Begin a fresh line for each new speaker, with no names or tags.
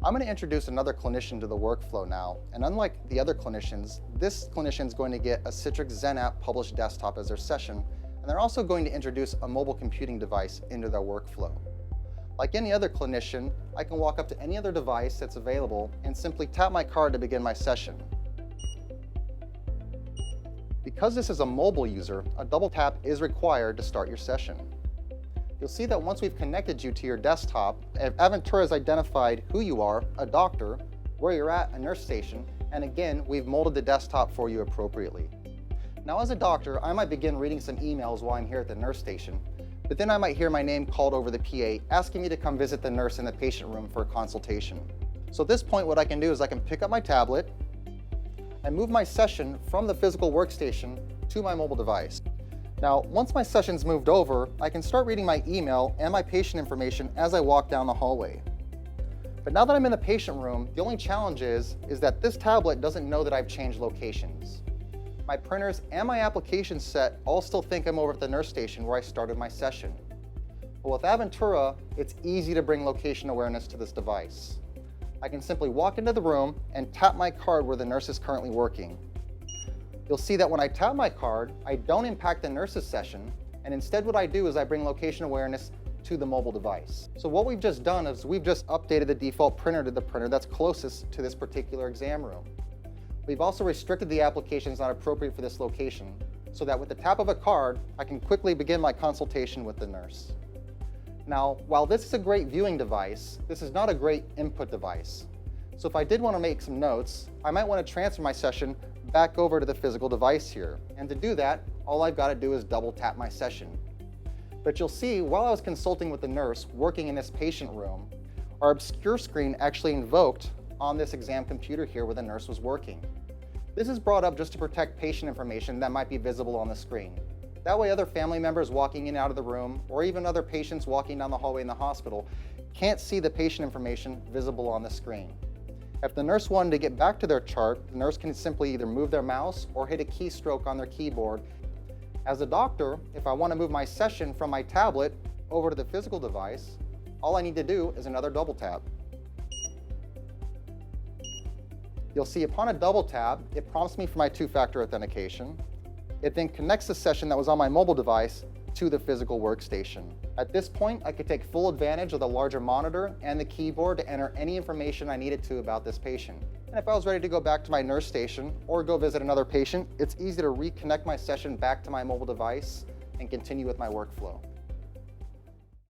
I'm going to introduce another clinician to the workflow now, and unlike the other clinicians, this clinician is going to get a Citrix Zen app published desktop as their session, and they're also going to introduce a mobile computing device into their workflow. Like any other clinician, I can walk up to any other device that's available and simply tap my card to begin my session. Because this is a mobile user, a double tap is required to start your session. You'll see that once we've connected you to your desktop, Aventura has identified who you are, a doctor, where you're at, a nurse station, and again, we've molded the desktop for you appropriately. Now as a doctor, I might begin reading some emails while I'm here at the nurse station, but then I might hear my name called over the PA asking me to come visit the nurse in the patient room for a consultation. So at this point, what I can do is I can pick up my tablet and move my session from the physical workstation to my mobile device. Now, once my session's moved over, I can start reading my email and my patient information as I walk down the hallway. But now that I'm in the patient room, the only challenge is that this tablet doesn't know that I've changed locations. My printers and my application set all still think I'm over at the nurse station where I started my session. But with Aventura, it's easy to bring location awareness to this device. I can simply walk into the room and tap my card where the nurse is currently working. You'll see that when I tap my card, I don't impact the nurse's session, and instead what I do is I bring location awareness to the mobile device. So what we've just done is we've just updated the default printer to the printer that's closest to this particular exam room. We've also restricted the applications not appropriate for this location, so that with the tap of a card, I can quickly begin my consultation with the nurse. Now, while this is a great viewing device, this is not a great input device. So if I did want to make some notes, I might want to transfer my session back over to the physical device here. And to do that, all I've got to do is double tap my session. But you'll see, while I was consulting with the nurse working in this patient room, our obscure screen actually invoked on this exam computer here where the nurse was working. This is brought up just to protect patient information that might be visible on the screen. That way other family members walking in and out of the room, or even other patients walking down the hallway in the hospital, can't see the patient information visible on the screen. If the nurse wanted to get back to their chart, the nurse can simply either move their mouse or hit a keystroke on their keyboard. As a doctor, if I want to move my session from my tablet over to the physical device, all I need to do is another double tap. You'll see upon a double tap, it prompts me for my two-factor authentication. It then connects the session that was on my mobile device to the physical workstation. At this point, I could take full advantage of the larger monitor and the keyboard to enter any information I needed to about this patient. And if I was ready to go back to my nurse station or go visit another patient, it's easy to reconnect my session back to my mobile device and continue with my workflow.